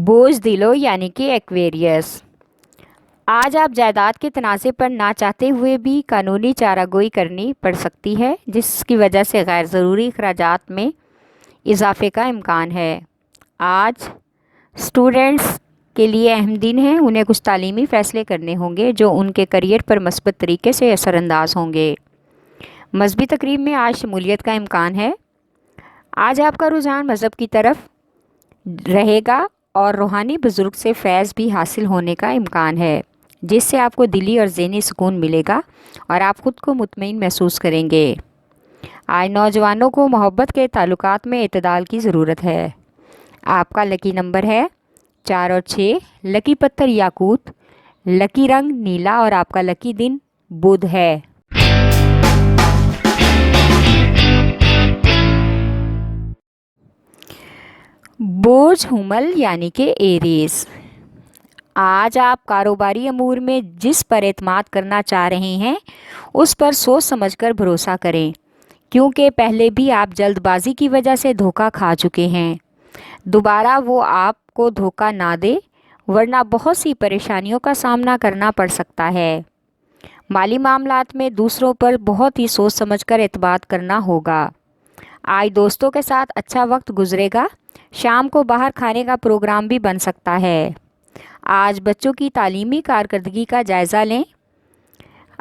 بوجھ دلوں یعنی کہ ایکویریس۔ آج آپ جائیداد کے تنازع پر نہ چاہتے ہوئے بھی قانونی چارہ گوئی کرنی پڑ سکتی ہے، جس کی وجہ سے غیر ضروری اخراجات میں اضافے کا امکان ہے۔ آج اسٹوڈنٹس کے لیے اہم دن ہے۔ انہیں کچھ تعلیمی فیصلے کرنے ہوں گے جو ان کے کیریئر پر مثبت طریقے سے اثر انداز ہوں گے۔ مذہبی تقریب میں آج شمولیت کا امکان ہے۔ آج آپ کا رجحان مذہب کی طرف رہے گا اور روحانی بزرگ سے فیض بھی حاصل ہونے کا امکان ہے، جس سے آپ کو دلی اور ذہنی سکون ملے گا اور آپ خود کو مطمئن محسوس کریں گے۔ آج نوجوانوں کو محبت کے تعلقات میں اعتدال کی ضرورت ہے۔ آپ کا لکی نمبر ہے 4 اور 6، لکی پتھر یاقوت، لکی رنگ نیلا اور آپ کا لکی دن بدھ ہے۔ بوجھ حمل یعنی کہ ایریز۔ آج آپ کاروباری امور میں جس پر اعتماد کرنا چاہ رہے ہیں اس پر سوچ سمجھ کر بھروسہ کریں، کیونکہ پہلے بھی آپ جلد بازی کی وجہ سے دھوکہ کھا چکے ہیں۔ دوبارہ وہ آپ کو دھوکہ نہ دے، ورنہ بہت سی پریشانیوں کا سامنا کرنا پڑ سکتا ہے۔ مالی معاملات میں دوسروں پر بہت ہی سوچ سمجھ کر اعتماد کرنا ہوگا۔ آج دوستوں کے ساتھ اچھا وقت گزرے گا۔ شام کو باہر کھانے کا پروگرام بھی بن سکتا ہے۔ آج بچوں کی تعلیمی کارکردگی کا جائزہ لیں۔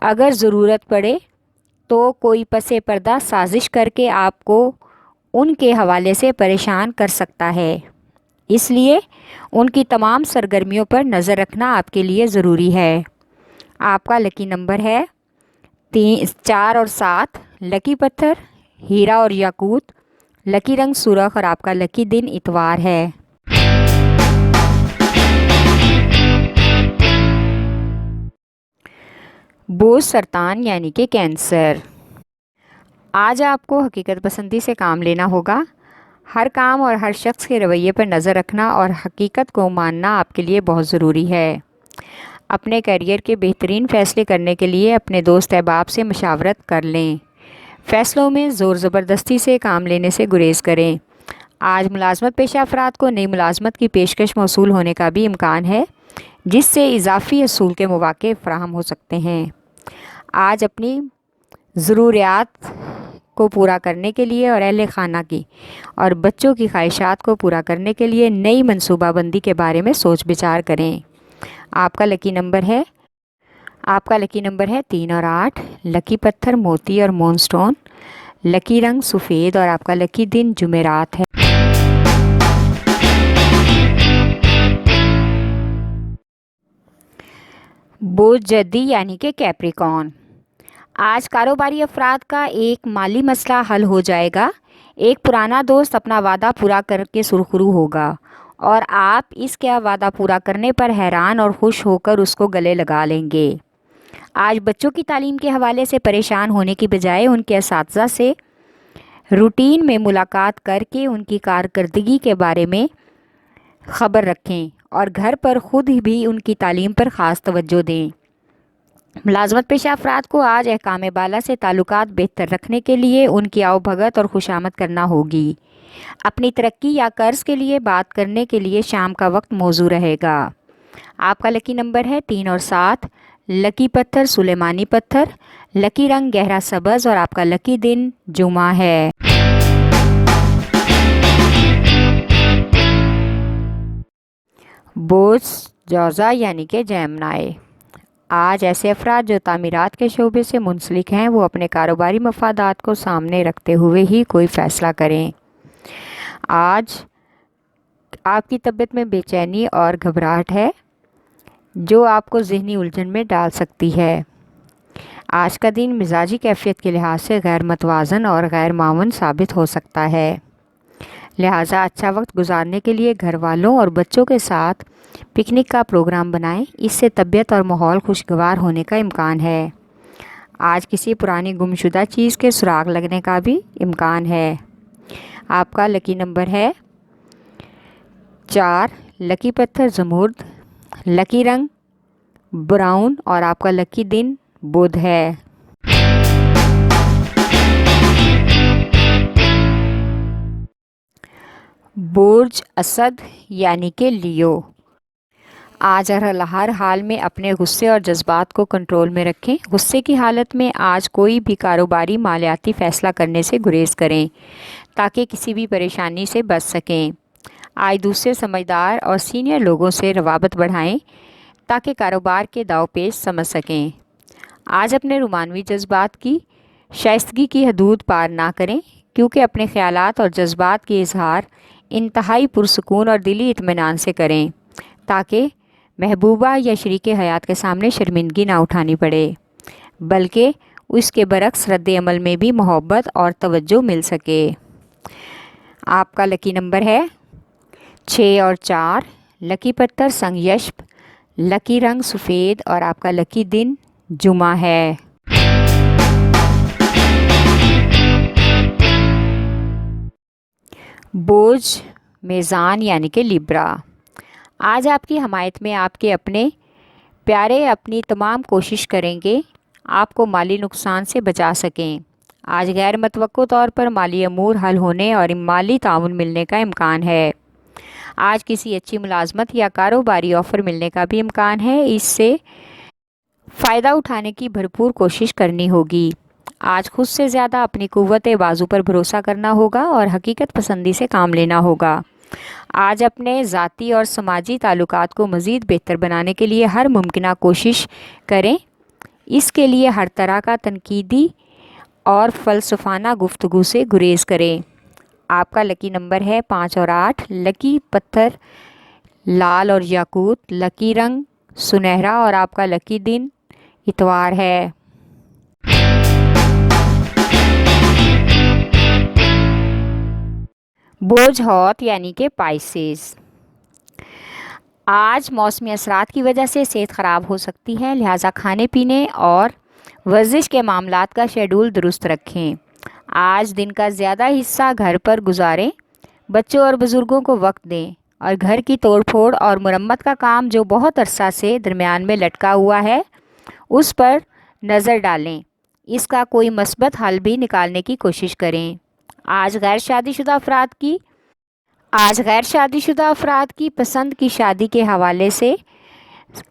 اگر ضرورت پڑے تو کوئی پس پردہ سازش کر کے آپ کو ان کے حوالے سے پریشان کر سکتا ہے، اس لیے ان کی تمام سرگرمیوں پر نظر رکھنا آپ کے لیے ضروری ہے۔ آپ کا لکی نمبر ہے 4 اور 7، لکی پتھر ہیرا اور یاقوت، لکی رنگ سرخ اور آپ کا لکی دن اتوار ہے۔ بوجھ سرطان یعنی کہ کینسر۔ آج آپ کو حقیقت پسندی سے کام لینا ہوگا۔ ہر کام اور ہر شخص کے رویے پر نظر رکھنا اور حقیقت کو ماننا آپ کے لیے بہت ضروری ہے۔ اپنے کیریئر کے بہترین فیصلے کرنے کے لیے اپنے دوست احباب سے مشاورت کر لیں۔ فیصلوں میں زور زبردستی سے کام لینے سے گریز کریں۔ آج ملازمت پیشہ افراد کو نئی ملازمت کی پیشکش موصول ہونے کا بھی امکان ہے، جس سے اضافی حصول کے مواقع فراہم ہو سکتے ہیں۔ آج اپنی ضروریات کو پورا کرنے کے لیے اور اہل خانہ کی اور بچوں کی خواہشات کو پورا کرنے کے لیے نئی منصوبہ بندی کے بارے میں سوچ بچار کریں۔ آپ کا لکی نمبر ہے 3 اور 8، لکی پتھر موتی اور مون سٹون، لکی رنگ سفید اور آپ کا لکی دن جمعرات ہے۔ بوجھ جدی یعنی کہ کیپریکارن۔ آج کاروباری افراد کا ایک مالی مسئلہ حل ہو جائے گا۔ ایک پرانا دوست اپنا وعدہ پورا کر کے سرخرو ہوگا اور آپ اس کا وعدہ پورا کرنے پر حیران اور خوش ہو کر اس کو گلے لگا لیں گے۔ آج بچوں کی تعلیم کے حوالے سے پریشان ہونے کی بجائے ان کے اساتذہ سے روٹین میں ملاقات کر کے ان کی کارکردگی کے بارے میں خبر رکھیں اور گھر پر خود بھی ان کی تعلیم پر خاص توجہ دیں۔ ملازمت پیشہ افراد کو آج احکام بالا سے تعلقات بہتر رکھنے کے لیے ان کی آؤ بھگت اور خوشامد کرنا ہوگی۔ اپنی ترقی یا قرض کے لیے بات کرنے کے لیے شام کا وقت موزوں رہے گا۔ آپ کا لکی نمبر ہے 3 اور 7، لکی پتھر سلیمانی پتھر، لکی رنگ گہرا سبز اور آپ کا لکی دن جمعہ ہے۔ بوجھ جوزا یعنی کہ جیمنائی۔ آج ایسے افراد جو تعمیرات کے شعبے سے منسلک ہیں وہ اپنے کاروباری مفادات کو سامنے رکھتے ہوئے ہی کوئی فیصلہ کریں۔ آج آپ کی طبیعت میں بے چینی اور گھبراہٹ ہے جو آپ کو ذہنی الجھن میں ڈال سکتی ہے۔ آج کا دن مزاجی کیفیت کے لحاظ سے غیر متوازن اور غیر معاون ثابت ہو سکتا ہے، لہٰذا اچھا وقت گزارنے کے لیے گھر والوں اور بچوں کے ساتھ پکنک کا پروگرام بنائیں۔ اس سے طبیعت اور ماحول خوشگوار ہونے کا امکان ہے۔ آج کسی پرانی گمشدہ چیز کے سراغ لگنے کا بھی امکان ہے۔ آپ کا لکی نمبر ہے 4، لکی پتھر زمرد، لکی رنگ براؤن اور آپ کا لکی دن بدھ ہے۔ برج اسد یعنی کہ لیو، آج ہر حال میں اپنے غصے اور جذبات کو کنٹرول میں رکھیں۔ غصے کی حالت میں آج کوئی بھی کاروباری مالیاتی فیصلہ کرنے سے گریز کریں تاکہ کسی بھی پریشانی سے بچ سکیں۔ آج دوسرے سمجھدار اور سینئر لوگوں سے روابط بڑھائیں تاکہ کاروبار کے داؤ پیچ سمجھ سکیں۔ آج اپنے رومانوی جذبات کی شائستگی کی حدود پار نہ کریں، کیونکہ اپنے خیالات اور جذبات کی اظہار انتہائی پرسکون اور دلی اطمینان سے کریں تاکہ محبوبہ یا شریک حیات کے سامنے شرمندگی نہ اٹھانی پڑے، بلکہ اس کے برعکس رد عمل میں بھی محبت اور توجہ مل سکے۔ آپ کا لکی نمبر ہے 6 اور 4، لکی پتھر سنگ یشپ، لکی رنگ سفید اور آپ کا لکی دن جمعہ ہے۔ برج میزان یعنی کہ لیبرا، آج آپ کی حمایت میں آپ کے اپنے پیارے اپنی تمام کوشش کریں گے آپ کو مالی نقصان سے بچا سکیں۔ آج غیر متوقع طور پر مالی امور حل ہونے اور مالی تعاون ملنے کا امکان ہے۔ آج کسی اچھی ملازمت یا کاروباری آفر ملنے کا بھی امکان ہے، اس سے فائدہ اٹھانے کی بھرپور کوشش کرنی ہوگی۔ آج خود سے زیادہ اپنی قوت بازو پر بھروسہ کرنا ہوگا اور حقیقت پسندی سے کام لینا ہوگا۔ آج اپنے ذاتی اور سماجی تعلقات کو مزید بہتر بنانے کے لیے ہر ممکنہ کوشش کریں۔ اس کے لیے ہر طرح کا تنقیدی اور فلسفانہ گفتگو سے گریز کریں۔ آپ کا لکی نمبر ہے 5 اور 8، لکی پتھر لال اور یاقوت، لکی رنگ سنہرا اور آپ کا لکی دن اتوار ہے۔ برج حوت یعنی کہ پائسیز، آج موسمی اثرات کی وجہ سے صحت خراب ہو سکتی ہے، لہٰذا کھانے پینے اور ورزش کے معاملات کا شیڈول درست رکھیں۔ آج دن کا زیادہ حصہ گھر پر گزاریں، بچوں اور بزرگوں کو وقت دیں اور گھر کی توڑ پھوڑ اور مرمت کا کام جو بہت عرصہ سے درمیان میں لٹکا ہوا ہے اس پر نظر ڈالیں، اس کا کوئی مثبت حل بھی نکالنے کی کوشش کریں۔ آج غیر شادی شدہ افراد کی پسند کی شادی کے حوالے سے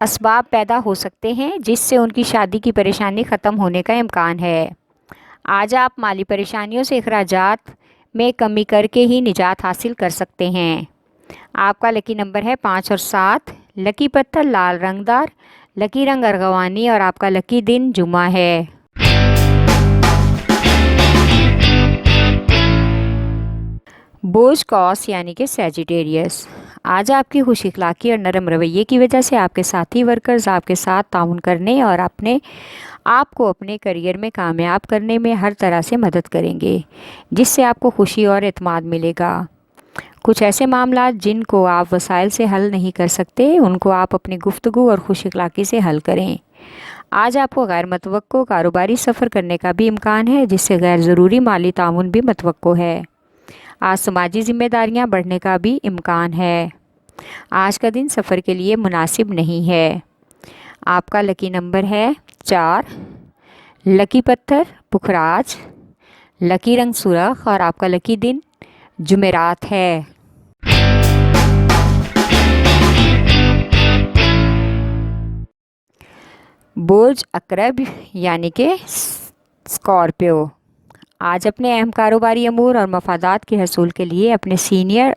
اسباب پیدا ہو سکتے ہیں جس سے ان کی شادی کی پریشانی ختم ہونے کا امکان ہے۔ آج آپ مالی پریشانیوں سے اخراجات میں کمی کر کے ہی نجات حاصل کر سکتے ہیں۔ آپ کا لکی نمبر ہے 5 اور 7، لکی پتھر لال رنگ دار، لکی رنگ ارغوانی اور آپ کا لکی دن جمعہ ہے۔ برج قوس یعنی کہ سیجیٹیریس، آج آپ کی خوش اخلاقی اور نرم رویے کی وجہ سے آپ کے ساتھی ورکرز آپ کے ساتھ تعاون کرنے اور آپ کو اپنے کیریئر میں کامیاب کرنے میں ہر طرح سے مدد کریں گے، جس سے آپ کو خوشی اور اعتماد ملے گا۔ کچھ ایسے معاملات جن کو آپ وسائل سے حل نہیں کر سکتے ان کو آپ اپنی گفتگو اور خوش اخلاقی سے حل کریں۔ آج آپ کو غیر متوقع کاروباری سفر کرنے کا بھی امکان ہے جس سے غیر ضروری مالی تعاون بھی متوقع ہے۔ آج سماجی ذمہ داریاں بڑھنے کا بھی امکان ہے۔ آج کا دن سفر کے لیے مناسب نہیں ہے۔ آپ کا لکی نمبر ہے 4، لکی پتھر پکھراج، لکی رنگ سرخ اور آپ کا لکی دن جمعرات ہے۔ برج عقرب یعنی کہ اسکارپیو، آج اپنے اہم کاروباری امور اور مفادات کے حصول کے لیے اپنے سینئر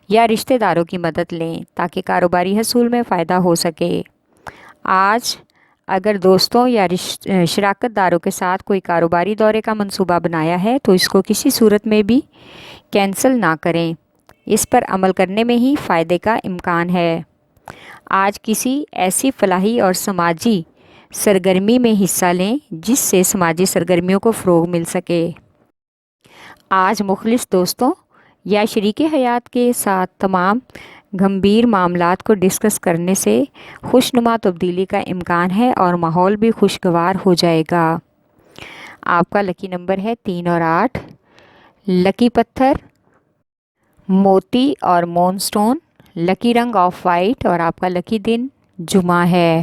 یا رشتہ داروں کی مدد لیں تاکہ کاروباری حصول میں فائدہ ہو سکے۔ آج اگر دوستوں یا شراکت داروں کے ساتھ کوئی کاروباری دورے کا منصوبہ بنایا ہے تو اس کو کسی صورت میں بھی کینسل نہ کریں، اس پر عمل کرنے میں ہی فائدے کا امکان ہے۔ آج کسی ایسی فلاحی اور سماجی سرگرمی میں حصہ لیں جس سے سماجی سرگرمیوں کو فروغ مل سکے۔ آج مخلص دوستوں یا شریک حیات کے ساتھ تمام گمبھیر معاملات کو ڈسکس کرنے سے خوشنما تبدیلی کا امکان ہے اور ماحول بھی خوشگوار ہو جائے گا۔ آپ کا لکی نمبر ہے 3 اور 8، لکی پتھر موتی اور مون سٹون، لکی رنگ آف وائٹ اور آپ کا لکی دن جمعہ ہے۔